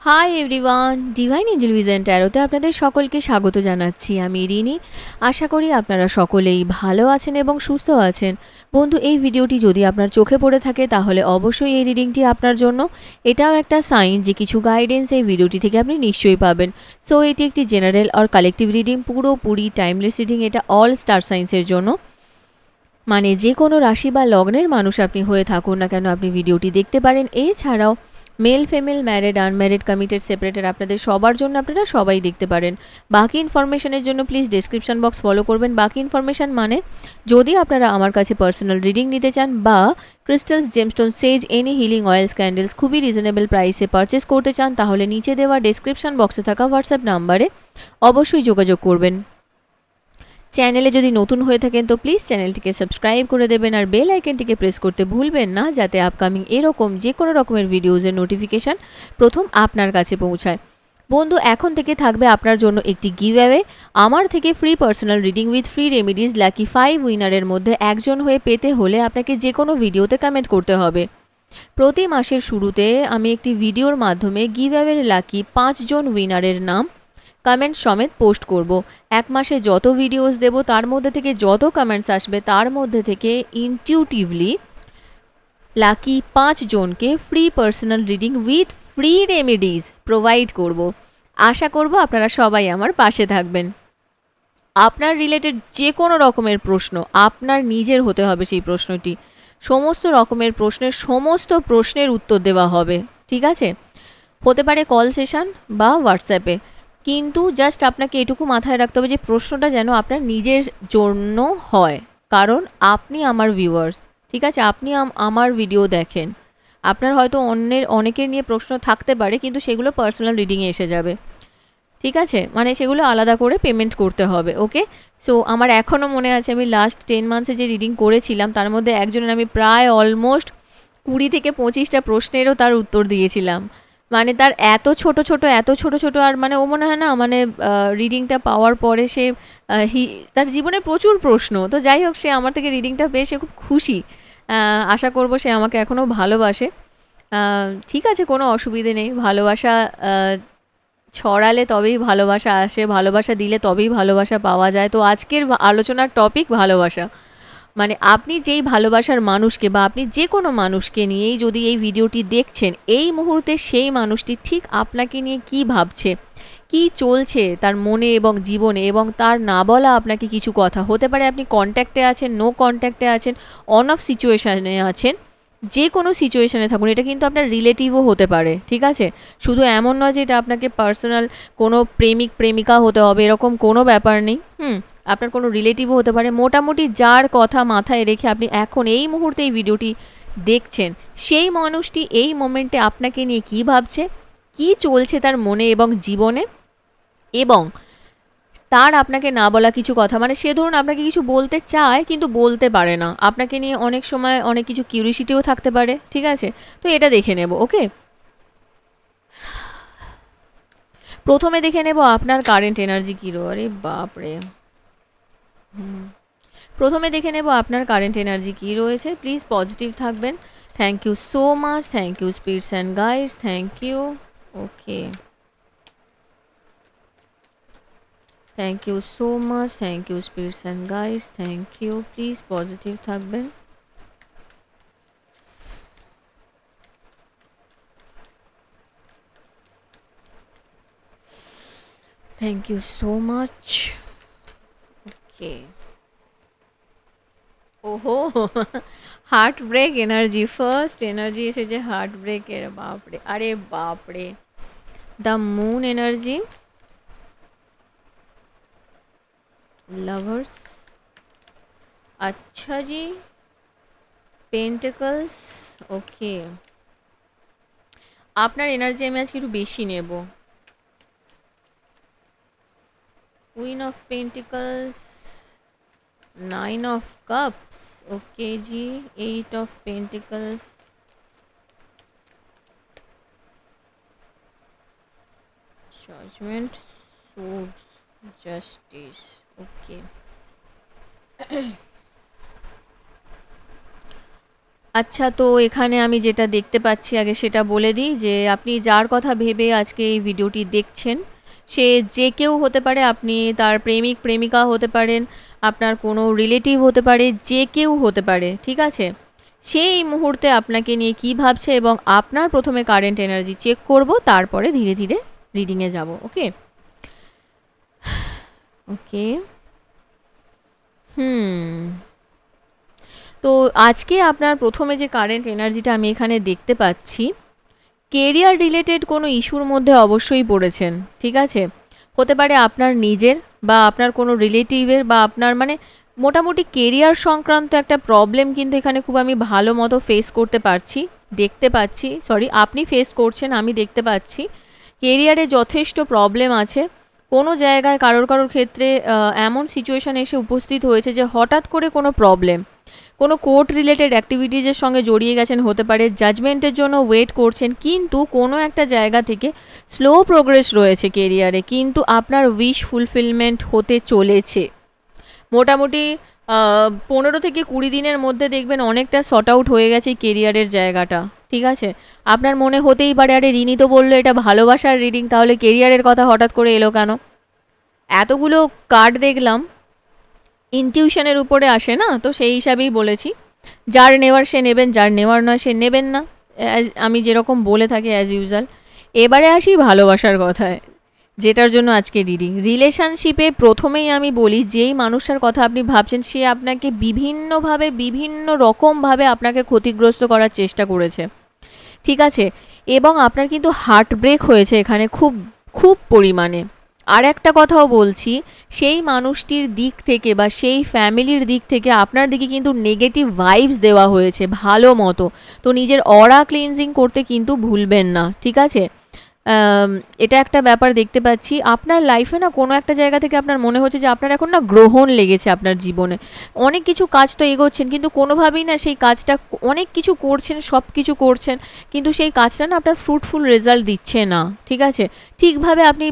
High everyone, divine angel vision ট্যারোতে আপনাদের সকলকে স্বাগত জানাচ্ছি। আমি রিনি। আশা করি আপনারা সকলেই ভালো আছেন এবং সুস্থ আছেন। বন্ধু, এই ভিডিওটি যদি আপনার চোখে পড়ে থাকে তাহলে অবশ্যই এই রিডিংটি আপনার জন্য। এটাও একটা সাইন যে কিছু গাইডেন্স এই ভিডিওটি থেকে আপনি নিশ্চয়ই পাবেন। সো এটি একটি জেনারেল আর কালেকটিভ রিডিং, পুরোপুরি টাইমলেস রিডিং। এটা অল স্টার সাইন্সের জন্য, মানে যে কোনো রাশি বা লগ্নের মানুষ আপনি হয়ে থাকুন না কেন আপনি ভিডিওটি দেখতে পারেন। এছাড়াও male, female, married, unmarried, committed, separated, আপনাদের সবার জন্য আপনারা সবাই দেখতে পারেন। বাকি ইনফরমেশনের জন্য প্লিজ ডেসক্রিপশন বক্স ফলো করবেন। বাকি ইনফরমেশন মানে যদি আপনারা আমার কাছে পার্সোনাল রিডিং নিতে চান বা ক্রিস্টালস, জেমস্টোন, সেজ, এনি হিলিং অয়েলস, ক্যান্ডেলস খুবই রিজনেবল প্রাইসে পারচেস করতে চান তাহলে নিচে দেওয়া ডেসক্রিপশন বক্সে থাকা হোয়াটসঅ্যাপ নাম্বারে অবশ্যই যোগাযোগ করবেন। চ্যানেলে যদি নতুন হয়ে থাকেন তো প্লিজ চ্যানেলটিকে সাবস্ক্রাইব করে দেবেন আর বেল আইকনটিকে প্রেস করতে ভুলবেন না, যাতে আপকামিং এরকম যে কোনো রকমের ভিডিওজের নোটিফিকেশান প্রথম আপনার কাছে পৌঁছায়। বন্ধু, এখন থেকে থাকবে আপনার জন্য একটি গিভঅ্যাওয়ে। আমার থেকে free personal reading with free remedies lucky 5 উইনারের মধ্যে একজন হয়ে পেতে হলে আপনাকে যে কোনো ভিডিওতে কমেন্ট করতে হবে। প্রতি মাসের শুরুতে আমি একটি ভিডিওর মাধ্যমে গিভঅ্যাওয়ের লাকি 5 জন উইনারের নাম কমেন্ট সমেত পোস্ট করব। এক মাসে যত ভিডিওস দেব তার মধ্যে থেকে যত কমেন্টস আসবে তার মধ্যে থেকে ইনটিউটিভলি লাকি 5 জনকে free personal reading with free remedies provide করব। আশা করব আপনারা সবাই আমার পাশে থাকবেন। আপনার রিলেটেড যে কোনো রকমের প্রশ্ন আপনার নিজের হতে হবে, সেই প্রশ্নটি সমস্ত রকমের সমস্ত প্রশ্নের উত্তর দেওয়া হবে, ঠিক আছে? হতে পারে কল সেশন বা হোয়াটসঅ্যাপে, কিন্তু জাস্ট আপনাকে এটুকু মাথায় রাখতে হবে যে প্রশ্নটা যেন আপনার নিজের জন্য হয়, কারণ আপনি আমার ভিউয়ার্স, ঠিক আছে? আপনি আমার ভিডিও দেখেন। আপনার হয়তো অনেকের নিয়ে প্রশ্ন থাকতে পারে, কিন্তু সেগুলো পার্সোনাল রিডিংয়ে এসে যাবে, ঠিক আছে? মানে সেগুলো আলাদা করে পেমেন্ট করতে হবে, ওকে? সো আমার এখনও মনে আছে আমি লাস্ট 10 মান্থসে যে রিডিং করেছিলাম তার মধ্যে একজনের আমি প্রায় অলমোস্ট 20 থেকে 25টা প্রশ্নেরও তার উত্তর দিয়েছিলাম। মানে তার এত ছোট ছোট আর মানে ও মনে হয় না, মানে রিডিংটা পাওয়ার পরে সে তার জীবনে প্রচুর প্রশ্ন। তো যাই হোক, সে আমার থেকে রিডিংটা পেয়ে সে খুব খুশি। আশা করব সে আমাকে এখনও ভালোবাসে। ঠিক আছে, কোনো অসুবিধে নেই। ভালোবাসা ছড়ালে তবেই ভালোবাসা আসে, ভালোবাসা দিলে তবেই ভালোবাসা পাওয়া যায়। তো আজকের আলোচনার টপিক ভালোবাসা। মানে আপনি যেই ভালোবাসার মানুষকে বা আপনি যে কোনো মানুষকে নিয়েই যদি এই ভিডিওটি দেখছেন, এই মুহূর্তে সেই মানুষটি ঠিক আপনাকে নিয়ে কী ভাবছে, কি চলছে তার মনে এবং জীবনে, এবং তার না বলা আপনাকে কিছু কথা হতে পারে। আপনি কন্ট্যাক্টে আছেন, নো কন্ট্যাক্টে আছেন, অন অফ সিচুয়েশানে আছেন, যে কোনো সিচুয়েশানে থাকুন, এটা কিন্তু আপনার রিলেটিভও হতে পারে, ঠিক আছে? শুধু এমন নয় যে এটা আপনাকে পার্সোনাল কোনো প্রেমিক প্রেমিকা হতে হবে, এরকম কোনো ব্যাপার নেই। আপনার কোনো রিলেটিভও হতে পারে। মোটামুটি যার কথা মাথায় রেখে আপনি এখন এই মুহূর্তে এই ভিডিওটি দেখছেন, সেই মানুষটি এই মোমেন্টে আপনাকে নিয়ে কী ভাবছে, কি চলছে তার মনে এবং জীবনে, এবং তার আপনাকে না বলা কিছু কথা, মানে সে ধরুন আপনাকে কিছু বলতে চায় কিন্তু বলতে পারে না, আপনাকে নিয়ে অনেক সময় অনেক কিছু কিউরিসিটিও থাকতে পারে, ঠিক আছে? তো এটা দেখে নেব, ওকে? প্রথমে দেখে নেব আপনার কারেন্ট এনার্জি কী রয়েছে। আরে বাপরে, প্রথমে দেখে নেব আপনার কারেন্ট এনার্জি কী রয়েছে। প্লিজ পজিটিভ থাকবেন। Thank you so much, thank you spirits and guides, thank you. Okay, thank you so much, thank you spirits and guides, thank you. Please positive থাকবেন। Thank you so much. Okay, ওহো, heart break energy, first energy এসেছে heart ব্রেকের। বাপরে, আরে বাপরে। The moon energy, lovers, अच्छा जी, pentacles. Okay, আপনার এনার্জি আমি আজকে একটু বেশি নেব। Queen of pentacles, 9 of cups, okay জি, 8 of pentacles, judgement, swords, justice. Okay, আচ্ছা, তো এখানে আমি যেটা দেখতে পাচ্ছি আগে সেটা বলে দিই যে আপনি যার কথা ভেবে আজকে এই ভিডিওটি দেখছেন সে যে কেউ হতে পারে। আপনি তার প্রেমিক প্রেমিকা হতে পারেন, আপনার কোনো রিলেটিভ হতে পারে, যে কেউ হতে পারে, ঠিক আছে? সে এই মুহূর্তে আপনাকে নিয়ে কী ভাবছে এবং আপনার প্রথমে কারেন্ট এনার্জি চেক করব, তারপরে ধীরে ধীরে রিডিংয়ে যাব। ওকে ওকে তো আজকে আপনার প্রথমে যে কারেন্ট এনার্জিটা আমি এখানে দেখতে পাচ্ছি, কেরিয়ার রিলেটেড কোনো ইস্যুর মধ্যে অবশ্যই পড়েছেন, ঠিক আছে? হতে পারে আপনার নিজের বা আপনার কোনো রিলেটিভের বা আপনার মানে মোটামুটি কেরিয়ার সংক্রান্ত একটা প্রবলেম কিন্তু এখানে খুব আমি ভালো মতো ফেস করতে পারছি, দেখতে পাচ্ছি। সরি, আপনি ফেস করছেন, আমি দেখতে পাচ্ছি কেরিয়ারে যথেষ্ট প্রবলেম আছে। কোনো জায়গায় কারোর কারোর ক্ষেত্রে এমন সিচুয়েশান এসে উপস্থিত হয়েছে যে হঠাৎ করে কোনো প্রবলেম, কোনো কোর্ট রিলেটেড অ্যাক্টিভিটিজের সঙ্গে জড়িয়ে গেছেন, হতে পারে জাজমেন্টের জন্য ওয়েট করছেন, কিন্তু কোনো একটা জায়গা থেকে স্লো প্রোগ্রেস রয়েছে কেরিয়ারে, কিন্তু আপনার উইশ ফুলফিলমেন্ট হতে চলেছে। মোটামুটি 15 থেকে 20 দিনের মধ্যে দেখবেন অনেকটা শর্ট আউট হয়ে গেছে এই কেরিয়ারের জায়গাটা, ঠিক আছে? আপনার মনে হতেই পারে আরে রিনি তো বললো এটা ভালোবাসার রিডিং, তাহলে কেরিয়ারের কথা হঠাৎ করে এলো কেন? এতগুলো কার্ড দেখলাম, ইনটিউশনের উপরে আসে না, তো সেই হিসাবেই বলেছি। যার নেওয়ার সে নেবেন, যার নেওয়ার নয় সে নেবেন না, আমি যেরকম বলে থাকি অ্যাজ ইউজুয়াল। এবারে আসি ভালোবাসার কথায়, যেটার জন্য আজকে রিডিং। রিলেশনশিপে প্রথমেই আমি বলি, যেই মানুষটার কথা আপনি ভাবছেন সে আপনাকে বিভিন্নভাবে বিভিন্ন রকমভাবে আপনাকে ক্ষতিগ্রস্ত করার চেষ্টা করেছে, ঠিক আছে? এবং আপনার কিন্তু হার্ট ব্রেক হয়েছে এখানে খুব খুব পরিমাণে। আর একটা কথাও বলছি, সেই মানুষটির দিক থেকে বা সেই ফ্যামিলির দিক থেকে আপনার দিকে কিন্তু নেগেটিভ ভাইবস দেওয়া হয়েছে ভালো মতো। তো নিজের অরা ক্লিনজিং করতে কিন্তু ভুলবেন না, ঠিক আছে? এটা একটা ব্যাপার দেখতে পাচ্ছি আপনার লাইফে না, কোনো একটা জায়গা থেকে আপনার মনে হচ্ছে যে আপনার এখন না গ্রহণ লেগেছে আপনার জীবনে। অনেক কিছু কাজ তো এগোচ্ছেন, কিন্তু কোনোভাবেই না সেই কাজটা, অনেক কিছু করছেন, সব কিছু করছেন, কিন্তু সেই কাজটা না আপনার ফ্রুটফুল রেজাল্ট দিচ্ছে না, ঠিক আছে? ঠিকভাবে আপনি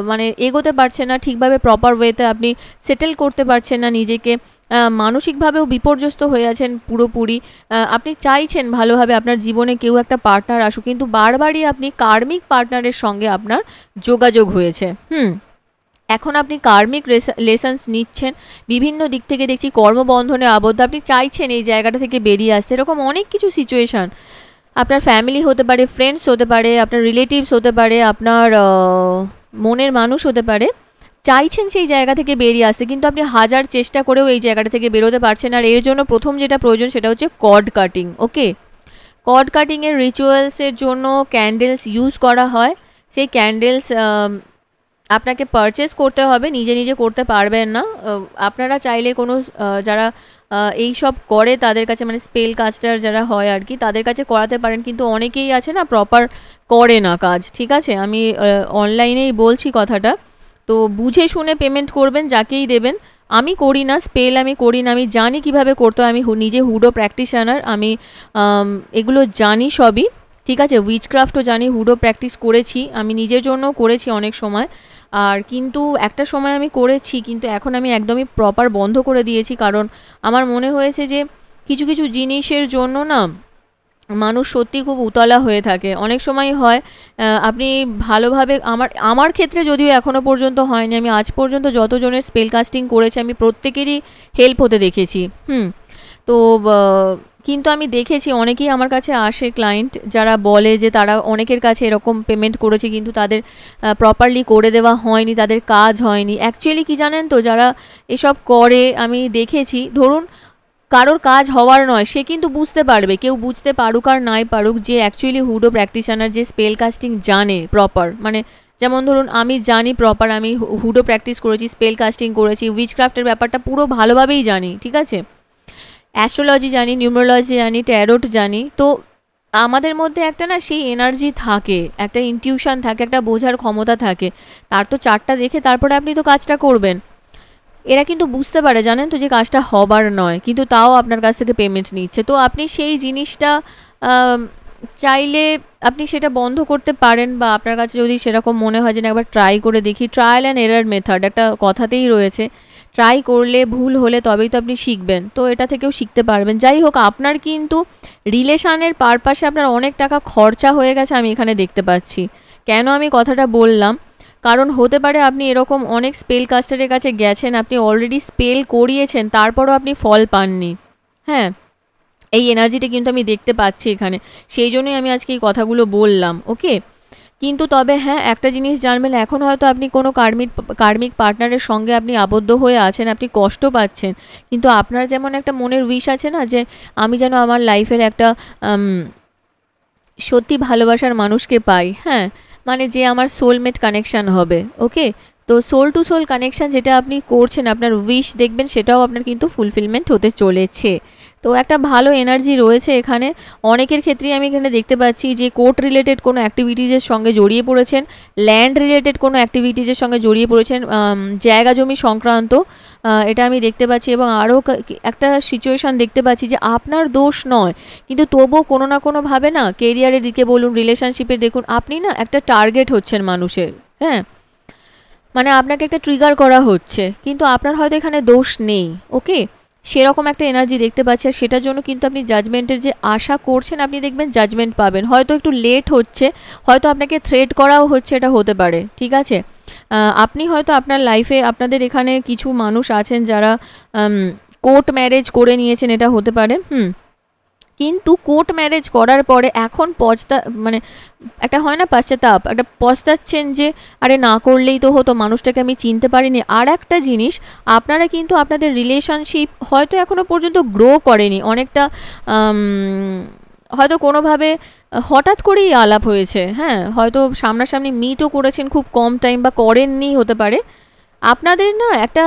মানে এগোতে পারছেন না, ঠিকভাবে প্রপার ওয়েতে আপনি সেটেল করতে পারছেন না নিজেকে, মানসিকভাবেও বিপর্যস্ত হয়ে আছেন পুরোপুরি। আপনি চাইছেন ভালোভাবে আপনার জীবনে কেউ একটা পার্টনার আসুক, কিন্তু বারবারই আপনি কার্মিক পার্টনারের সঙ্গে আপনার যোগাযোগ হয়েছে। এখন আপনি কার্মিক লেসন্স নিচ্ছেন, বিভিন্ন দিক থেকে দেখছি কর্মবন্ধনে আবদ্ধ, আপনি চাইছেন এই জায়গাটা থেকে বেরিয়ে আসতে। এরকম অনেক কিছু সিচুয়েশান, আপনার ফ্যামিলি হতে পারে, ফ্রেন্ডস হতে পারে, আপনার রিলেটিভস হতে পারে, আপনার মনের মানুষ হতে পারে, চাইছেন সেই জায়গা থেকে বেরিয়ে আসতে, কিন্তু আপনি হাজার চেষ্টা করেও এই জায়গাটা থেকে বেরোতে পারছেন। আর এর জন্য প্রথম যেটা প্রয়োজন সেটা হচ্ছে কর্ড কাটিং। ওকে, কর্ড কাটিংয়ের রিচুয়ালসের জন্য ক্যান্ডেলস ইউজ করা হয়। সেই ক্যান্ডেলস আপনাকে পারচেস করতে হবে, নিজে নিজে করতে পারবেন না। আপনারা চাইলে কোনো যারা এই সব করে তাদের কাছে, মানে স্পেল কাজটার যারা হয় আর কি, তাদের কাছে করাতে পারেন, কিন্তু অনেকেই আছে না প্রপার করে না কাজ, ঠিক আছে? আমি অনলাইনেই বলছি কথাটা, তো বুঝে শুনে পেমেন্ট করবেন যাকেই দেবেন। আমি করি না স্পেল, আমি করি না, আমি জানি কিভাবে করতে হয়, আমি নিজে হুডো প্র্যাকটিশনার, আমি এগুলো জানি সবই, ঠিক আছে? উইচক্রাফটও জানি, হুডো প্র্যাকটিস করেছি, আমি নিজের জন্যও করেছি অনেক সময়। আর কিন্তু একটা সময় আমি করেছি, কিন্তু এখন আমি একদমই প্রপার বন্ধ করে দিয়েছি, কারণ আমার মনে হয়েছে যে কিছু কিছু জিনিসের জন্য না মানুষ সত্যি খুব উতলা হয়ে থাকে, অনেক সময় হয়। আপনি ভালোভাবে, আমার ক্ষেত্রে যদিও এখনও পর্যন্ত হয়নি, আমি আজ পর্যন্ত যতজনের স্পেল কাস্টিং করেছি আমি প্রত্যেকেরই হেল্প হতে দেখেছি। তো কিন্তু আমি দেখেছি অনেকেই আমার কাছে আসে ক্লায়েন্ট, যারা বলে যে তারা অনেকের কাছে এরকম পেমেন্ট করেছে, কিন্তু তাদের প্রপারলি করে দেওয়া হয়নি, তাদের কাজ হয়নি। অ্যাকচুয়ালি কি জানেন তো, যারা এসব করে আমি দেখেছি, ধরুন কারোর কাজ হওয়ার নয়, সে কিন্তু বুঝতে পারবে, কেউ বুঝতে পারুক আর নাই পারুক, যে অ্যাকচুয়ালি হুডো প্র্যাকটিশনার, যে স্পেল কাস্টিং জানে প্রপার, মানে যেমন ধরুন আমি জানি প্রপার, আমি হুডো প্র্যাকটিস করেছি, স্পেল কাস্টিং করেছি, উইচক্রাফটের ব্যাপারটা পুরো ভালোভাবেই জানি, ঠিক আছে? অ্যাস্ট্রোলজি জানি, নিউমেরোলজি জানি, ট্যারোট জানি। তো আমাদের মধ্যে একটা না সেই এনার্জি থাকে, একটা ইনটিউশন থাকে, একটা বোঝার ক্ষমতা থাকে, তার তো চারটা দেখে তারপরে আপনি তো কাজটা করবেন। এরা কিন্তু বুঝতে পারে, জানেন তো, যে কাজটা হবার নয়, কিন্তু তাও আপনার কাছ থেকে পেমেন্ট নিচ্ছে। তো আপনি সেই জিনিসটা চাইলে আপনি সেটা বন্ধ করতে পারেন, বা আপনার কাছে যদি সেরকম মনে হয় যে না একবার ট্রাই করে দেখি, ট্রায়াল অ্যান্ড এরার মেথড একটা কথাতেই রয়েছে, ট্রাই করলে ভুল হলে তবেই তো আপনি শিখবেন, তো এটা থেকেও শিখতে পারবেন। যাই হোক, আপনার কিন্তু রিলেশানের পারপাসে আপনার অনেক টাকা খরচা হয়ে গেছে আমি এখানে দেখতে পাচ্ছি। কেন আমি কথাটা বললাম, কারণ হতে পারে আপনি এরকম অনেক স্পেল কাস্টারের কাছে গেছেন, আপনি অলরেডি স্পেল করিয়েছেন, তারপরও আপনি ফল পাননি। হ্যাঁ, এই এনার্জিটা কিন্তু আমি দেখতে পাচ্ছি এখানে, সেই জন্যই আমি আজকে এই কথাগুলো বললাম। ওকে, কিন্তু তবে হ্যাঁ, একটা জিনিস জানবেন, এখন হয়তো আপনি কোনো কার্মিক পার্টনারের সঙ্গে আপনি আবদ্ধ হয়ে আছেন, আপনি কষ্ট পাচ্ছেন, কিন্তু আপনার যেমন একটা মনের উইশ আছে না, যে আমি যেন আমার লাইফের একটা সত্যি ভালোবাসার মানুষকে পাই, হ্যাঁ, মানে যে আমার সোলমেট কানেকশান হবে। ওকে, তো সোল টু সোল কানেকশান যেটা আপনি করছেন, আপনার উইশ দেখবেন সেটাও আপনার কিন্তু ফুলফিলমেন্ট হতে চলেছে। তো একটা ভালো এনার্জি রয়েছে এখানে। অনেকের ক্ষেত্রেই আমি এখানে দেখতে পাচ্ছি যে কোর্ট রিলেটেড কোনো অ্যাক্টিভিটিজের সঙ্গে জড়িয়ে পড়েছেন, ল্যান্ড রিলেটেড কোনো অ্যাক্টিভিটিজের সঙ্গে জড়িয়ে পড়েছেন, জায়গা জমি সংক্রান্ত, এটা আমি দেখতে পাচ্ছি। এবং আরও একটা সিচুয়েশান দেখতে পাচ্ছি যে আপনার দোষ নয়, কিন্তু তবুও কোনো না কোনোভাবে না, কেরিয়ারের দিকে বলুন, রিলেশনশিপের দেখুন, আপনি না একটা টার্গেট হচ্ছেন মানুষের। হ্যাঁ, মানে আপনাকে একটা ট্রিগার করা হচ্ছে, কিন্তু আপনার হয়তো এখানে দোষ নেই। ওকে, সেরকম একটা এনার্জি দেখতে পাচ্ছি। আর সেটার জন্য কিন্তু আপনি জাজমেন্টের যে আশা করছেন, আপনি দেখবেন জাজমেন্ট পাবেন। হয়তো একটু লেট হচ্ছে, হয়তো আপনাকে থ্রেট করাও হচ্ছে, এটা হতে পারে। ঠিক আছে, আপনি হয়তো আপনার লাইফে, আপনাদের এখানে কিছু মানুষ আছেন যারা কোর্ট ম্যারেজ করে নিয়েছেন, এটা হতে পারে। কিন্তু কোর্ট ম্যারেজ করার পরে এখন মানে একটা হয় না পাশ্চাতাপ, একটা পস্তাচ্ছেন যে আরে না করলেই তো হতো, মানুষটাকে আমি চিনতে পারিনি। আর একটা জিনিস, আপনারা কিন্তু আপনাদের রিলেশনশিপ হয়তো এখনও পর্যন্ত গ্রো করেনি, অনেকটা হয়তো কোনোভাবে হঠাৎ করেই আলাপ হয়েছে। হ্যাঁ, হয়তো সামনাসামনি মিটও করেছেন খুব কম টাইম, বা করেননি হতে পারে। আপনাদের না একটা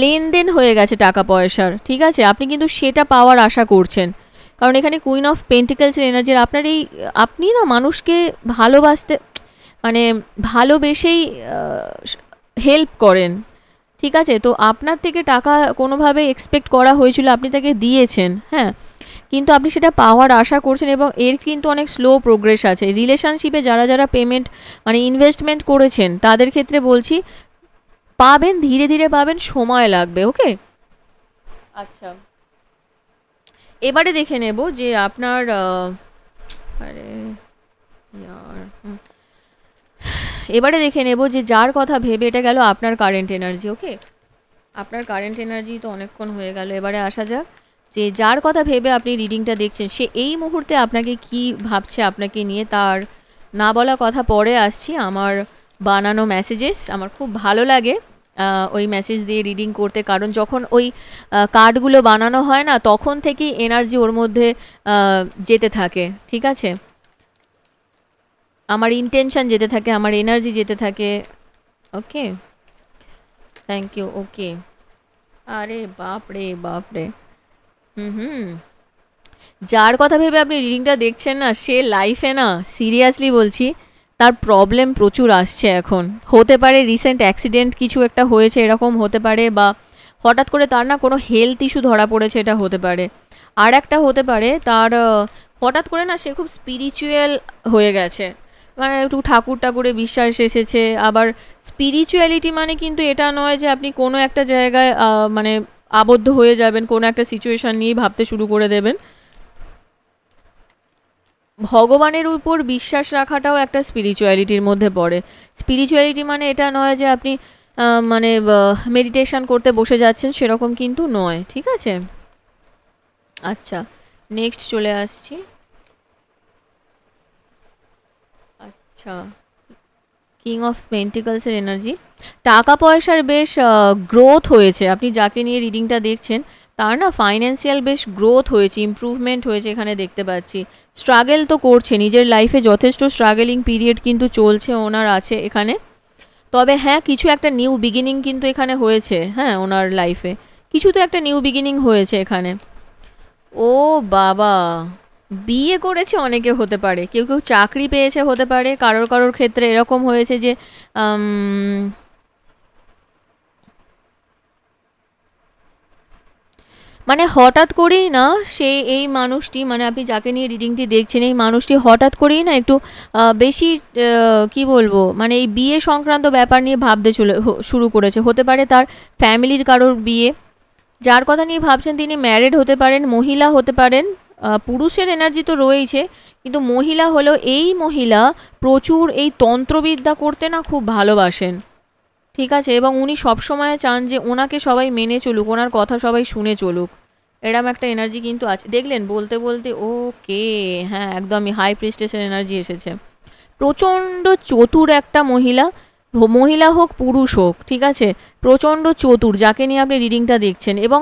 লেনদেন হয়ে গেছে টাকা পয়সার। ঠিক আছে, আপনি কিন্তু সেটা পাওয়ার আশা করছেন, কারণ এখানে কুইন অফ পেন্টিকেলসের এনার্জির আপনার এই, আপনি না মানুষকে ভালোবাসতে, মানে ভালোবেসেই হেল্প করেন। ঠিক আছে, তো আপনার থেকে টাকা কোনোভাবে এক্সপেক্ট করা হয়েছিল, আপনি তাকে দিয়েছেন। হ্যাঁ, কিন্তু আপনি সেটা পাওয়ার আশা করছেন, এবং এর কিন্তু অনেক স্লো প্রোগ্রেস আছে। রিলেশনশিপে যারা যারা পেমেন্ট মানে ইনভেস্টমেন্ট করেছেন, তাদের ক্ষেত্রে বলছি পাবেন, ধীরে ধীরে পাবেন, সময় লাগবে। ওকে, আচ্ছা, এবারে দেখে নেব যে আপনার আরে ইয়ার এবারে দেখে নেব যে যার কথা ভেবে, এটা গেল আপনার কারেন্ট এনার্জি। ওকে, আপনার কারেন্ট এনার্জি তো অনেকক্ষণ হয়ে গেল। এবারে আসা যাক যে যার কথা ভেবে আপনি রিডিংটা দেখছেন, সে এই মুহূর্তে আপনাকে কি ভাবছে আপনাকে নিয়ে, তার না বলা কথা পরে আসছি। আমার বানানো মেসেজেস আমার খুব ভালো লাগে ওই মেসেজ দিয়ে রিডিং করতে, কারণ যখন ওই কার্ডগুলো বানানো হয় না, তখন থেকেই এনার্জি ওর মধ্যে যেতে থাকে। ঠিক আছে, আমার ইন্টেনশন যেতে থাকে, আমার এনার্জি যেতে থাকে। ওকে, থ্যাংক ইউ। ওকে, আরে বাপ রে বাপ রে, যার কথা ভেবে আপনি রিডিংটা দেখছেন না, সে লাইফে না, সিরিয়াসলি বলছি, তার প্রবলেম প্রচুর আসছে এখন। হতে পারে রিসেন্ট অ্যাক্সিডেন্ট কিছু একটা হয়েছে, এরকম হতে পারে, বা হঠাৎ করে তার না কোনো হেলথ ইস্যু ধরা পড়েছে, এটা হতে পারে। আর একটা হতে পারে তার হঠাৎ করে না সে খুব স্পিরিচুয়াল হয়ে গেছে, মানে একটু ঠাকুর ঠাকুরে বিশ্বাস এসেছে। আবার স্পিরিচুয়ালিটি মানে কিন্তু এটা নয় যে আপনি কোনো একটা জায়গায় মানে আবদ্ধ হয়ে যাবেন, কোনো একটা সিচুয়েশান নিয়েই ভাবতে শুরু করে দেবেন। ভগবানের উপর বিশ্বাস রাখাটাও একটা স্পিরিচুয়ালিটির মধ্যে পড়ে। স্পিরিচুয়ালিটি মানে এটা নয় যে আপনি মানে মেডিটেশন করতে বসে যাচ্ছেন, সেরকম কিন্তু নয়। ঠিক আছে, আচ্ছা, নেক্সট চলে আসছি। আচ্ছা, কিং অফ পেন্টিকলসের এনার্জি, টাকা পয়সার বেশ গ্রোথ হয়েছে। আপনি যাকে নিয়ে রিডিংটা দেখছেন, তার না ফাইন্যান্সিয়াল বেশ গ্রোথ হয়েছে, ইমপ্রুভমেন্ট হয়েছে এখানে দেখতে পাচ্ছি। স্ট্রাগল তো করছে, নিজের লাইফে যথেষ্ট স্ট্রাগলিং পিরিয়ড কিন্তু চলছে ওনার, আছে এখানে। তবে হ্যাঁ, কিছু একটা নিউ বিগিনিং কিন্তু এখানে হয়েছে। হ্যাঁ, ওনার লাইফে কিছু তো একটা নিউ বিগিনিং হয়েছে এখানে। ও বাবা, বিয়ে করেছে অনেকে হতে পারে, কেউ কেউ চাকরি পেয়েছে হতে পারে, কারোর কারোর ক্ষেত্রে এরকম হয়েছে যে মানে হঠাৎ করেই না সে এই মানুষটি, মানে আপনি যাকে নিয়ে রিডিংটি দেখছেন, এই মানুষটি হঠাৎ করেই না একটু বেশি কি বলবো, মানে এই বিয়ে সংক্রান্ত ব্যাপার নিয়ে ভাবতে শুরু করেছে। হতে পারে তার ফ্যামিলির কারোর বিয়ে, যার কথা নিয়ে ভাবছেন তিনি ম্যারিড হতে পারেন, মহিলা হতে পারেন। পুরুষের এনার্জি তো রয়েছে, কিন্তু মহিলা হলো, এই মহিলা প্রচুর এই তন্ত্রবিদ্যা করতে না খুব ভালোবাসেন, ঠিক আছে, এবং উনি সবসময় চান যে ওনাকে সবাই মেনে চলুক, ওনার কথা সবাই শুনে চলুক। এরম একটা এনার্জি কিন্তু আছে, দেখলেন বলতে বলতে। ওকে, হ্যাঁ একদমই হাই প্রিস্টেসের এনার্জি এসেছে। প্রচণ্ড চতুর একটা মহিলা, মহিলা হোক পুরুষ হোক, ঠিক আছে, প্রচণ্ড চতুর যাকে নিয়ে আপনি রিডিংটা দেখছেন। এবং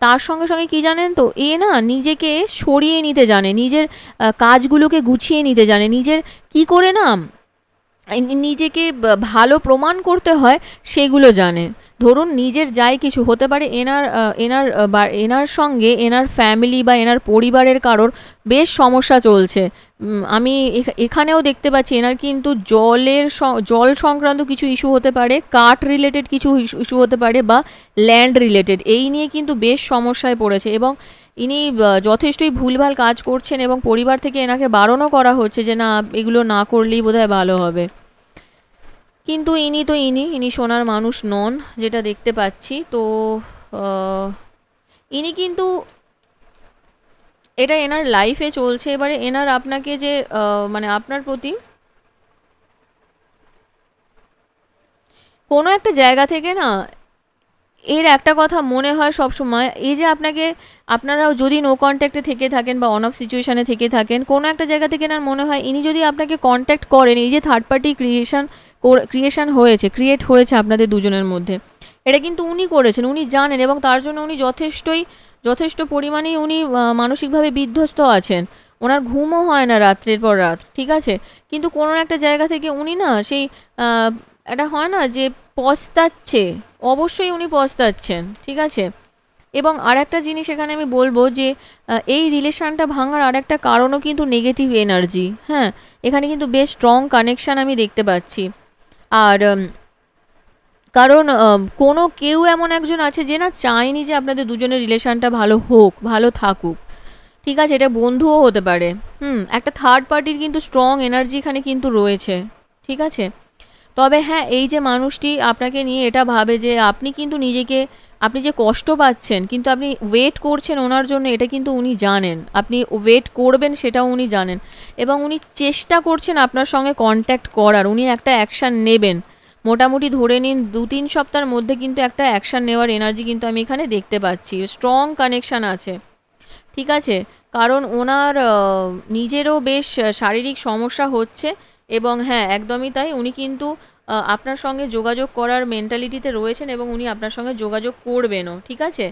তার সঙ্গে সঙ্গে কি জানেন তো, এ না নিজেকে সরিয়ে নিতে জানে, নিজের কাজগুলোকে গুছিয়ে নিতে জানে, নিজের কি করে না নিজেকে ভালো প্রমাণ করতে হয় সেগুলো জানে। ধরুন নিজের যাই কিছু হতে পারে, এনার সঙ্গে এনার ফ্যামিলি বা এনার পরিবারের কারোর বেশ সমস্যা চলছে। আমি এখানেও দেখতে পাচ্ছি এনার কিন্তু জল সংক্রান্ত কিছু ইস্যু হতে পারে, কাঠ রিলেটেড কিছু ইস্যু হতে পারে, বা ল্যান্ড রিলেটেড, এই নিয়ে কিন্তু বেশ সমস্যায় পড়েছে। এবং ইনি যথেষ্টই ভুলভাল কাজ করছেন, এবং পরিবার থেকে এনাকে বারণও করা হচ্ছে যে না এগুলো না করলেই বোধহয় ভালো হবে। কিন্তু ইনি সোনার মানুষ নন, যেটা দেখতে পাচ্ছি। তো ইনি কিন্তু এটা এনার লাইফে চলছে। এবারে এনার আপনাকে যে মানে আপনার প্রতি কোনো একটা জায়গা থেকে না এর একটা কথা মনে হয় সবসময়, এই যে আপনারাও যদি নো কন্ট্যাক্টে থেকে থাকেন বা অন অফ সিচুয়েশানে থেকে থাকেন, কোনো একটা জায়গা থেকে এনার মনে হয় ইনি যদি আপনাকে কন্ট্যাক্ট করেন, এই যে থার্ড পার্টি ক্রিয়েট হয়েছে আপনাদের দুজনের মধ্যে, এটা কিন্তু উনি করেছেন, উনি জানেন, এবং তার জন্য উনি যথেষ্ট পরিমাণেই উনি মানসিকভাবে বিধ্বস্ত আছেন। ওনার ঘুমও হয় না রাত্রের পর রাত, ঠিক আছে, কিন্তু কোনো একটা জায়গা থেকে উনি না সেই এটা হয় না যে পস্তাচ্ছে, অবশ্যই উনি পস্তাচ্ছেন, ঠিক আছে। এবং আর একটা জিনিস এখানে আমি বলবো যে এই রিলেশানটা ভাঙার আর একটা কারণও কিন্তু নেগেটিভ এনার্জি। হ্যাঁ, এখানে কিন্তু বেশ স্ট্রং কানেকশান আমি দেখতে পাচ্ছি। আর কারণ কেউ এমন একজন আছে যে না চায়নি যে আপনাদের দুজনের রিলেশানটা ভালো হোক, ভালো থাকুক, ঠিক আছে, এটা বন্ধুও হতে পারে। একটা থার্ড পার্টির কিন্তু স্ট্রং এনার্জি এখানে কিন্তু রয়েছে, ঠিক আছে। তবে হ্যাঁ, এই যে মানুষটি আপনাকে নিয়ে এটা ভাবে যে আপনি যে কষ্ট পাচ্ছেন, কিন্তু আপনি ওয়েট করছেন ওনার জন্য, এটা কিন্তু উনি জানেন, আপনি ওয়েট করবেন সেটাও উনি জানেন, এবং উনি চেষ্টা করছেন আপনার সঙ্গে কন্ট্যাক্ট করার, উনি একটা অ্যাকশান নেবেন। মোটামুটি ধরে নিন 2-3 সপ্তাহের মধ্যে কিন্তু একটা অ্যাকশান নেওয়ার এনার্জি কিন্তু আমি এখানে দেখতে পাচ্ছি, স্ট্রং কানেকশান আছে, ঠিক আছে। কারণ ওনার নিজেরও বেশ শারীরিক সমস্যা হচ্ছে, এবং হ্যাঁ একদমই তাই, উনি কিন্তু আপনার সঙ্গে যোগাযোগ করার মেন্টালিটিতে রয়েছেন, এবং উনি আপনার সঙ্গে যোগাযোগ করবেনও, ঠিক আছে।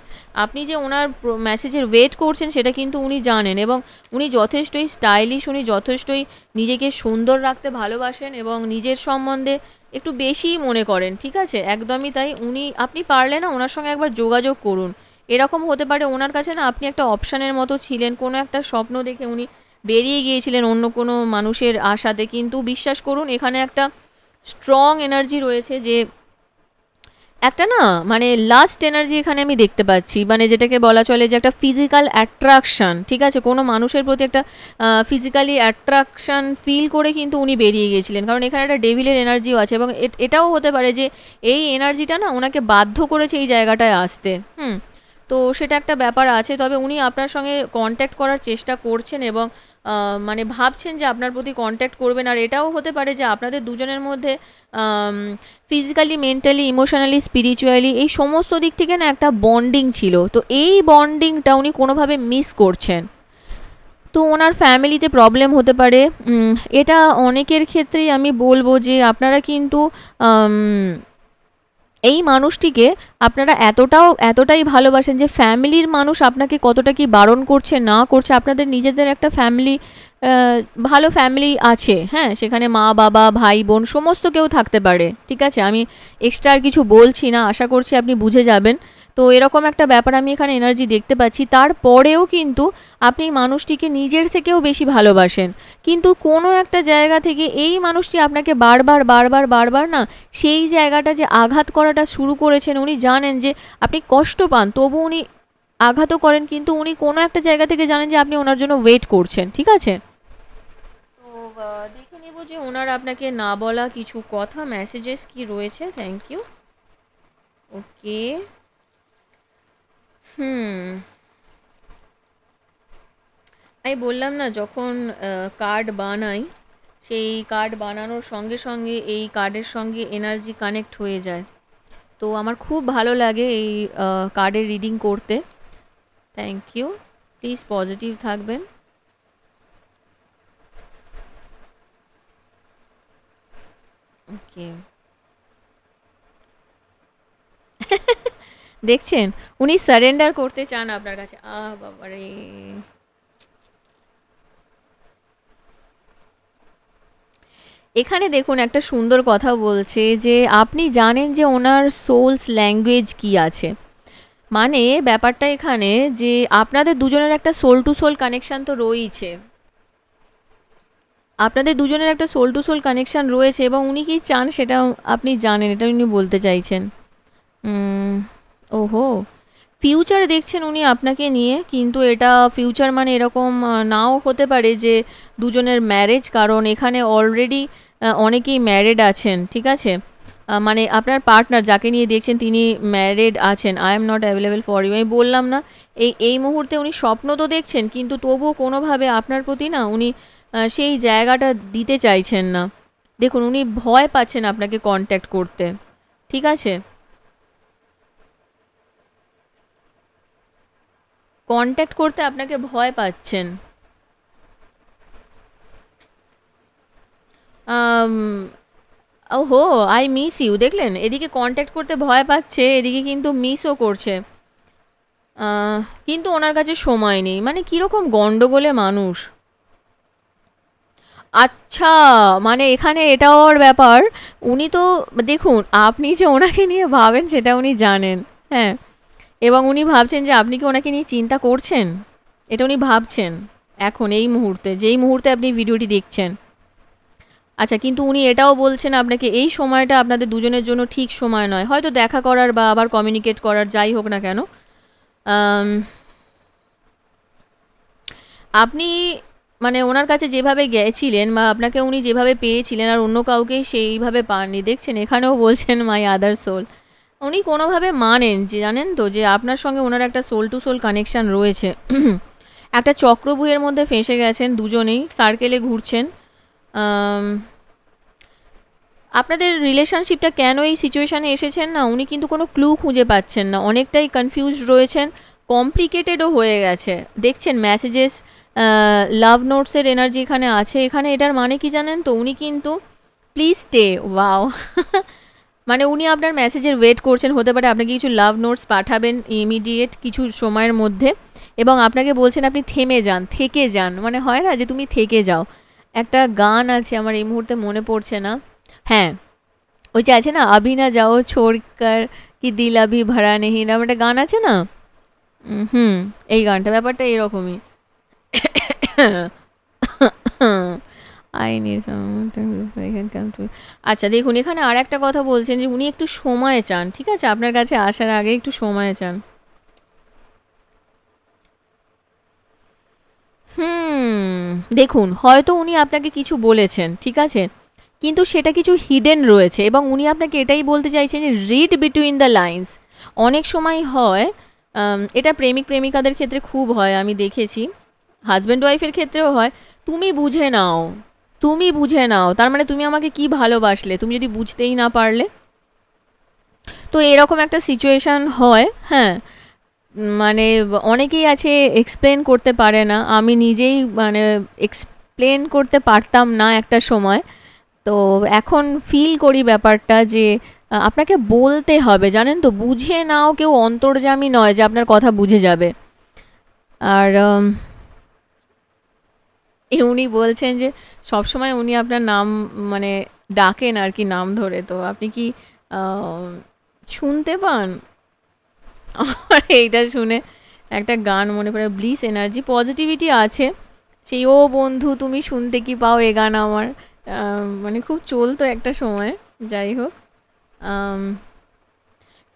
আপনি যে ওনার মেসেজের ওয়েট করছেন সেটা কিন্তু উনি জানেন, এবং উনি যথেষ্টই স্টাইলিশ, উনি যথেষ্টই নিজেকে সুন্দর রাখতে ভালোবাসেন, এবং নিজের সম্বন্ধে একটু বেশিই মনে করেন, ঠিক আছে, একদমই তাই। আপনি পারলে না ওনার সঙ্গে একবার যোগাযোগ করুন। এরকম হতে পারে ওনার কাছে না আপনি একটা অপশানের মতো ছিলেন, কোনো একটা স্বপ্ন দেখে উনি বেরিয়ে গিয়েছিলেন অন্য কোনো মানুষের আশাতে, কিন্তু বিশ্বাস করুন এখানে একটা স্ট্রং এনার্জি রয়েছে, যে একটা না মানে লাস্ট এনার্জি এখানে আমি দেখতে পাচ্ছি, মানে যেটাকে বলা চলে যে একটা ফিজিক্যাল অ্যাট্রাকশান, ঠিক আছে, কোনো মানুষের প্রতি একটা ফিজিক্যালি অ্যাট্রাকশান ফিল করে কিন্তু উনি বেরিয়ে গিয়েছিলেন। কারণ এখানে একটা ডেভিলের এনার্জিও আছে, এবং এটাও হতে পারে যে এই এনার্জিটা না ওনাকে বাধ্য করেছে এই জায়গাটায় আসতে। তো সেটা একটা ব্যাপার আছে। তবে উনি আপনার সঙ্গে কন্ট্যাক্ট করার চেষ্টা করছেন, এবং মানে ভাবছেন যে আপনার প্রতি কন্ট্যাক্ট করবেন। আর এটাও হতে পারে যে আপনাদের দুজনের মধ্যে ফিজিক্যালি, মেন্টালি, ইমোশনালি, স্পিরিচুয়ালি এই সমস্ত দিক থেকে না একটা বন্ডিং ছিল। তো এই বন্ডিংটা উনি কোনোভাবে মিস করছেন। তো ওনার ফ্যামিলিতে প্রবলেম হতে পারে। এটা অনেকের ক্ষেত্রেই আমি বলবো যে আপনারা কিন্তু এই মানুষটিকে আপনারা এতটাই ভালোবাসেন যে ফ্যামিলির মানুষ আপনাকে কতটা কি বারণ করছে না করছে, আপনাদের নিজেদের একটা ভালো ফ্যামিলি আছে, হ্যাঁ, সেখানে মা বাবা ভাই বোন সমস্ত কেউ থাকতে পারে, ঠিক আছে। আমি এক্সট্রা আর কিছু বলছি না, আশা করছি আপনি বুঝে যাবেন। তো এরকম একটা ব্যাপার আমি এখানে এনার্জি দেখতে পাচ্ছি। তারপরেও কিন্তু আপনি মানুষটিকে নিজের থেকেও বেশি ভালোবাসেন, কিন্তু কোনো একটা জায়গা থেকে এই মানুষটি আপনাকে বারবার না সেই জায়গাটা যে আঘাত করাটা শুরু করেছেন, উনি জানেন যে আপনি কষ্ট পান, তবু উনি আঘাতও করেন, কিন্তু উনি কোনো একটা জায়গা থেকে জানেন যে আপনি ওনার জন্য ওয়েট করছেন, ঠিক আছে? তো দেখে নেব যে ওনার আপনাকে না বলা কিছু কথা, মেসেজেস কি রয়েছে। Thank you. ওকে। আমি বললাম না, যখন কার্ড বানাই, সেই কার্ড বানানোর সঙ্গে সঙ্গে এই কার্ডের সঙ্গে এনার্জি কানেক্ট হয়ে যায়। তো আমার খুব ভালো লাগে এই কার্ডের রিডিং করতে। Thank you. প্লিজ পজিটিভ থাকবেন। ওকে। দেখছেন, উনি সারেন্ডার করতে চান আপনার কাছে। বাবারে। এখানে দেখুন একটা সুন্দর কথা বলছে যে আপনি জানেন যে ওনার সোলস ল্যাঙ্গুয়েজ কি আছে। মানে ব্যাপারটা এখানে যে আপনাদের দুজনের একটা সোল টু সোল কানেকশান তো রয়েইছে, আপনাদের দুজনের একটা সোল টু সোল কানেকশান রয়েছে, এবং উনি কি চান সেটাও আপনি জানেন, এটা উনি বলতে চাইছেন। ওহো, ফিউচার দেখছেন উনি আপনাকে নিয়ে, কিন্তু এটা ফিউচার মানে এরকম নাও হতে পারে যে দুজনের ম্যারেজ, কারণ এখানে অলরেডি অনেকেই ম্যারেড আছেন, ঠিক আছে? মানে আপনার পার্টনার যাকে নিয়ে দেখছেন তিনি ম্যারেড আছেন। I am not available for you, আমি বললাম না। এই মুহূর্তে উনি স্বপ্ন তো দেখছেন, কিন্তু তবুও কোনোভাবে আপনার প্রতি না উনি সেই জায়গাটা দিতে চাইছেন না। দেখুন, উনি ভয় পাচ্ছেন আপনাকে কন্ট্যাক্ট করতে, ঠিক আছে? কন্ট্যাক্ট করতে আপনাকে ভয় পাচ্ছেন। ওহো, আই মিস ইউ। দেখলেন, এদিকে কন্ট্যাক্ট করতে ভয় পাচ্ছে, এদিকে কিন্তু মিসও করছে। কিন্তু ওনার কাছে সময় নেই। মানে কীরকম গণ্ডগোলে মানুষ। আচ্ছা, মানে এখানে এটাও ওর ব্যাপার। উনি তো দেখুন, আপনি যে ওনাকে নিয়ে ভাবেন সেটা উনি জানেন, হ্যাঁ। এবং উনি ভাবছেন যে আপনি কি ওনাকে নিয়ে চিন্তা করছেন, এটা উনি ভাবছেন এখন এই মুহূর্তে, যেই মুহূর্তে আপনি ভিডিওটি দেখছেন। আচ্ছা, কিন্তু উনি এটাও বলছেন আপনাকে এই সময়টা আপনাদের দুজনের জন্য ঠিক সময় নয়, হয়তো দেখা করার বা আবার কমিউনিকেট করার, যাই হোক না কেন। আপনি মানে ওনার কাছে যেভাবে গেছিলেন বা আপনাকে উনি যেভাবে পেয়েছিলেন আর অন্য কাউকে সেইভাবে পাননি। দেখছেন, এখানেও বলছেন মাই আদার সোল। উনি কোনোভাবে মানেন যে, জানেন তো, যে আপনার সঙ্গে ওনার একটা সোল টু সোল কানেকশান রয়েছে। একটা চক্রব্যূহের মধ্যে ফেঁসে গেছেন দুজনেই, সার্কেলে ঘুরছেন। আপনাদের রিলেশনশিপটা কেন এই সিচুয়েশানে এসেছেন না, উনি কিন্তু কোনো ক্লু খুঁজে পাচ্ছেন না, অনেকটাই কনফিউজড রয়েছেন, কমপ্লিকেটেডও হয়ে গেছে। দেখছেন মেসেজেস, লাভ নোটসের এনার্জি এখানে আছে। এখানে এটার মানে কি জানেন তো, উনি কিন্তু প্লিজ স্টে, ওয়াও। মানে উনি আপনার মেসেজের ওয়েট করছেন, হতে পারে আপনাকে কিছু লাভ নোটস পাঠাবেন ইমিডিয়েট কিছু সময়ের মধ্যে, এবং আপনাকে বলছেন আপনি থেমে যান, থেকে যান। মানে হয় না যে তুমি থেকে যাও। একটা গান আছে, আমার এই মুহূর্তে মনে পড়ছে না। হ্যাঁ, ওই যে আছে না, আভি না যাও ছোড়কার কি দিল আভি ভরা নেহি, এরকম একটা গান আছে না। এই গানটা ব্যাপারটা এরকমই। আই নিড আচ্ছা, দেখুন এখানে আর একটা কথা বলছেন যে উনি একটু সময় চান, ঠিক আছে? আপনার কাছে আসার আগে একটু সময় চান। দেখুন, হয়তো উনি আপনাকে কিছু বলেছেন, ঠিক আছে, কিন্তু সেটা কিছু হিডেন রয়েছে, এবং উনি আপনাকে এটাই বলতে চাইছেন যে রিড বিটুইন দ্য লাইন্স। অনেক সময় হয়, এটা প্রেমিক প্রেমিকাদের ক্ষেত্রে খুব হয়, আমি দেখেছি, হাজব্যান্ড ওয়াইফের ক্ষেত্রেও হয়। তুমি বুঝে নাও, তুমি বুঝে নাও, তার মানে তুমি আমাকে কি ভালোবাসলে, তুমি যদি বুঝতেই না পারলে। তো এরকম একটা সিচুয়েশান হয়, হ্যাঁ। মানে অনেকেই আছে এক্সপ্লেন করতে পারে না, আমি নিজেই মানে এক্সপ্লেন করতে পারতাম না একটা সময়। তো এখন ফিল করি ব্যাপারটা যে আপনাকে বলতে হবে, জানেন তো, বুঝে নাও, কেউ অন্তর্যামী নয় যে আপনার কথা বুঝে যাবে। আর উনি বলছেন যে সবসময় উনি আপনার নাম মানে ডাকেন আর কি, নাম ধরে। তো আপনি কি শুনতে পান? আমার এইটা শুনে একটা গান মনে পড়ে, ব্লিস এনার্জি, পজিটিভিটি আছে সেই, ও বন্ধু তুমি শুনতে কি পাও, এ গান আমার মানে খুব চলতো একটা সময়। যাই হোক,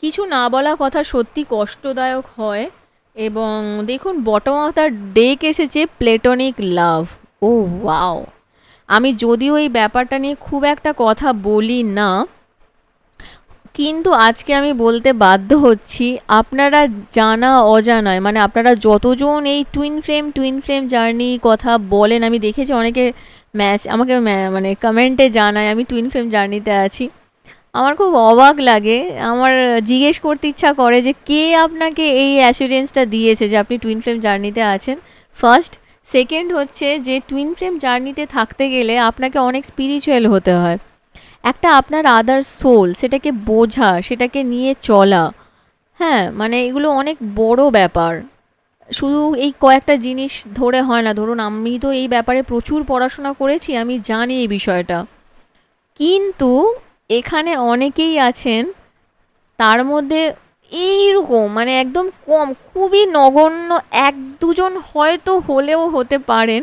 কিছু না বলা কথা সত্যি কষ্টদায়ক হয়, এবং দেখুন বটম অফ দ্য ডেক এসেছে প্লেটনিক লাভ। ও ওয়াও, আমি যদিও এই ব্যাপারটা নিয়ে খুব একটা কথা বলি না, কিন্তু আজকে আমি বলতে বাধ্য হচ্ছি। আপনারা জানা অজানায়, মানে আপনারা যতজন এই টুইন ফ্লেম জার্নি কথা বলেন, আমি দেখেছি অনেকে আমাকে মানে কমেন্টে জানায় আমি টুইন ফ্লেম জার্নিতে আছি। আমার খুব অবাক লাগে, আমার জিজ্ঞেস করতে ইচ্ছা করে যে কে আপনাকে এই অ্যাসুরেন্সটা দিয়েছে যে আপনি টুইন ফ্লেম জার্নিতে আছেন, ফার্স্ট। সেকেন্ড হচ্ছে যে টুইন ফ্লেম জার্নিতে থাকতে গেলে আপনাকে অনেক স্পিরিচুয়াল হতে হয়। একটা আপনার আদার সোল, সেটাকে বোঝা, সেটাকে নিয়ে চলা, হ্যাঁ, মানে এগুলো অনেক বড় ব্যাপার। শুধু এই কয়েকটা জিনিস ধরে হয় না। ধরুন আমি তো এই ব্যাপারে প্রচুর পড়াশোনা করেছি, আমি জানি এই বিষয়টা, কিন্তু এখানে অনেকেই আছেন তার মধ্যে এইরকম মানে একদম কম, খুবই নগণ্য এক দুজন হয়তো হলেও হতে পারেন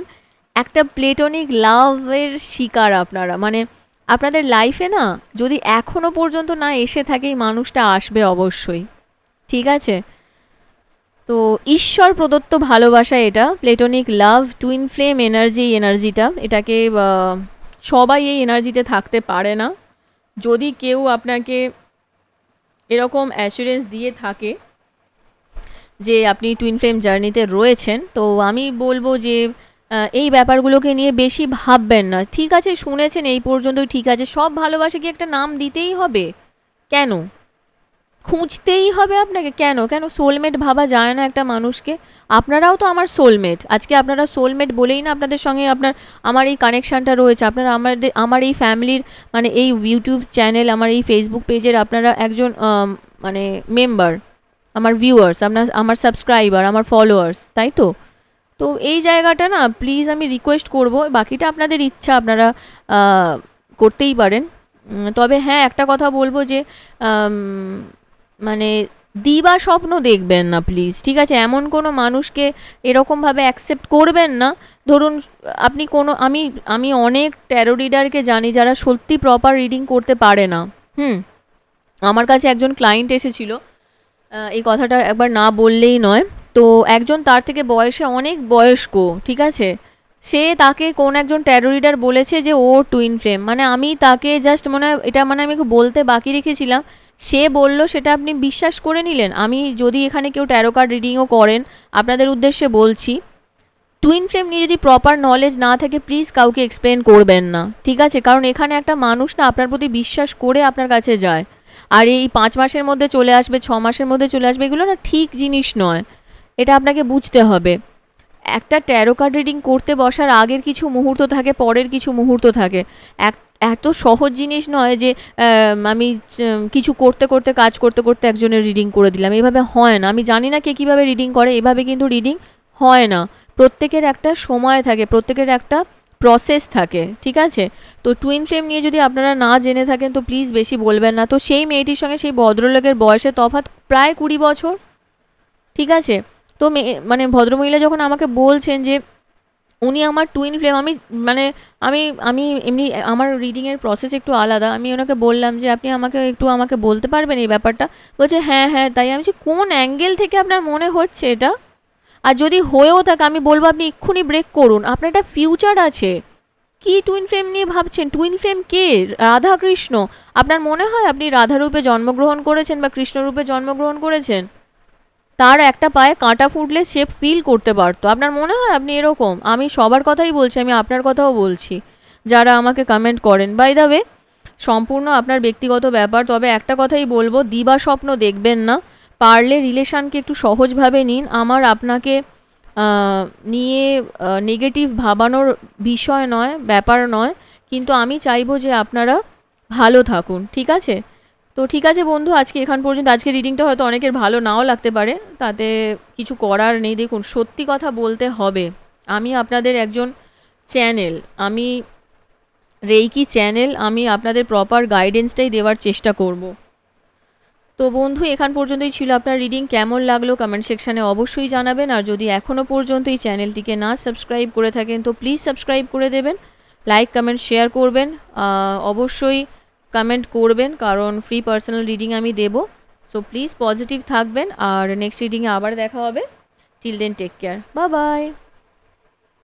একটা প্লেটনিক লাভের শিকার আপনারা। মানে আপনাদের লাইফে না যদি এখনো পর্যন্ত না এসে থাকে, এই মানুষটা আসবে অবশ্যই, ঠিক আছে? তো ঈশ্বর প্রদত্ত ভালোবাসা এটা, প্লেটনিক লাভ, টুইন ফ্লেম এনার্জিটা, এটাকে সবাই এই এনার্জিতে থাকতে পারে না। যদি কেউ আপনাকে এরকম অ্যাসুরেন্স দিয়ে থাকে যে আপনি টুইন ফ্লেম জার্নিতে রয়েছেন, তো আমি বলবো যে এই ব্যাপারগুলোকে নিয়ে বেশি ভাববেন না। ঠিক আছে, শুনেছেন এই পর্যন্ত, ঠিক আছে। সব ভালোবাসা কি একটা নাম দিতেই হবে? কেন খুঁজতেই হবে আপনাকে? কেন কেন সোলমেট ভাবা যায় না একটা মানুষকে? আপনারাও তো আমার সোলমেট। আজকে আপনারা সোলমেট বলেই না আপনাদের সঙ্গে আমার এই কানেকশানটা রয়েছে। আপনারা আমার এই ফ্যামিলির, মানে এই ইউটিউব চ্যানেল, আমার এই ফেসবুক পেজের আপনারা একজন মানে মেম্বার, আমার ভিউয়ার্স, আমার সাবস্ক্রাইবার, আমার ফলোয়ার্স, তাই তো? তো এই জায়গাটা না প্লিজ আমি রিকোয়েস্ট করব, বাকিটা আপনাদের ইচ্ছা, আপনারা করতেই পারেন। তবে হ্যাঁ, একটা কথা বলবো যে মানে দিবা স্বপ্ন দেখবেন না প্লিজ, ঠিক আছে? এমন কোনো মানুষকে এরকমভাবে অ্যাকসেপ্ট করবেন না। ধরুন আপনি কোনো, আমি অনেক ট্যারো রিডারকে জানি যারা সত্যি প্রপার রিডিং করতে পারে না। আমার কাছে একজন ক্লায়েন্ট এসেছিল, এই কথাটা একবার না বললেই নয়। তো একজন তার থেকে বয়সে অনেক বয়স্ক, ঠিক আছে, তাকে কোন একজন ট্যারো রিডার বলেছে যে ও টুইন ফ্লেম। মানে আমি তাকে জাস্ট মনে হয় এটা, মানে আমি বলতে বাকি রেখেছিলাম, সে বলল, সেটা আপনি বিশ্বাস করে নিলেন। আমি যদি এখানে কেউ ট্যারো কার্ড রিডিংও করেন, আপনাদের উদ্দেশ্যে বলছি, টুইন ফ্লেম নিয়ে যদি প্রপার নলেজ না থাকে প্লিজ কাউকে এক্সপ্লেন করবেন না, ঠিক আছে? কারণ এখানে একটা মানুষ না আপনার প্রতি বিশ্বাস করে আপনার কাছে যায়, আর এই 5 মাসের মধ্যে চলে আসবে, 6 মাসের মধ্যে চলে আসবে, এগুলো না ঠিক জিনিস নয়। এটা আপনাকে বুঝতে হবে। একটা ট্যারো কার্ড রিডিং করতে বসার আগের কিছু মুহূর্ত থাকে, পরের কিছু মুহূর্ত থাকে। এত সহজ জিনিস নয় যে আমি কিছু করতে করতে, কাজ করতে করতে একজনের রিডিং করে দিলাম, এভাবে হয় না। আমি জানি না কে কীভাবে রিডিং করে, এভাবে কিন্তু রিডিং হয় না। প্রত্যেকের একটা সময় থাকে, প্রত্যেকের একটা প্রসেস থাকে, ঠিক আছে? তো টুইন ফ্লেম নিয়ে যদি আপনারা না জেনে থাকেন তো প্লিজ বেশি বলবেন না। তো সেই মেয়েটির সঙ্গে সেই ভদ্রলোকের বয়সের তফাৎ প্রায় 20 বছর, ঠিক আছে? তো মানে ভদ্রমহিলা যখন আমাকে বলছেন যে উনি আমার টুইন ফ্লেম, আমি আমি এমনি আমার রিডিংয়ের প্রসেস একটু আলাদা। আমি ওনাকে বললাম যে আপনি আমাকে বলতে পারবেন এই ব্যাপারটা? বলছে হ্যাঁ হ্যাঁ। তাই আমি বলছি কোন অ্যাঙ্গেল থেকে আপনার মনে হচ্ছে এটা? আর যদি হয়েও থাকে আমি বলবো আপনি এক্ষুনি ব্রেক করুন, আপনার একটা ফিউচার আছে। কি টুইন ফ্লেম নিয়ে ভাবছেন? টুইন ফ্লেম কে? রাধা কৃষ্ণ? আপনার মনে হয় আপনি রাধারূপে জন্মগ্রহণ করেছেন বা কৃষ্ণরূপে জন্মগ্রহণ করেছেন? তার একটা পায়ে কাঁটা ফুটলে সে ফিল করতে পারতো। আপনার মনে হয় আপনি এরকম? আমি সবার কথাই বলছি, আমি আপনার কথাও বলছি, যারা আমাকে কমেন্ট করেন। বাই দ্য ওয়ে, সম্পূর্ণ আপনার ব্যক্তিগত ব্যাপার। তবে একটা কথাই বলবো, দিবা স্বপ্ন দেখবেন না। পারলে রিলেশানকে একটু সহজভাবে নিন। আমার আপনাকে নিয়ে নেগেটিভ ভাবানোর বিষয় নয়, ব্যাপার নয়, কিন্তু আমি চাইবো যে আপনারা ভালো থাকুন, ঠিক আছে? তো ঠিক আছে বন্ধু, আজকে এখান পর্যন্ত। আজকে রিডিংটা হয়তো অনেকের ভালো নাও লাগতে পারে, তাতে কিছু করার নেই। দেখুন, সত্যি কথা বলতে হবে, আমি আপনাদের একজন চ্যানেল, আমি রেইকি চ্যানেল, আমি আপনাদের প্রপার গাইডেন্সটাই দেওয়ার চেষ্টা করব। তো বন্ধু, এখান পর্যন্তই ছিল আপনার রিডিং। কেমন লাগলো কমেন্ট সেকশানে অবশ্যই জানাবেন। আর যদি এখনও পর্যন্ত এই চ্যানেলটিকে না সাবস্ক্রাইব করে থাকেন তো প্লিজ সাবস্ক্রাইব করে দেবেন, লাইক কমেন্ট শেয়ার করবেন, অবশ্যই কমেন্ট করবেন, কারণ ফ্রি পার্সোনাল রিডিং আমি দেবো। সো প্লিজ পজিটিভ থাকবেন, আর নেক্সট রিডিংয়ে আবার দেখা হবে। Till then take care, bye by.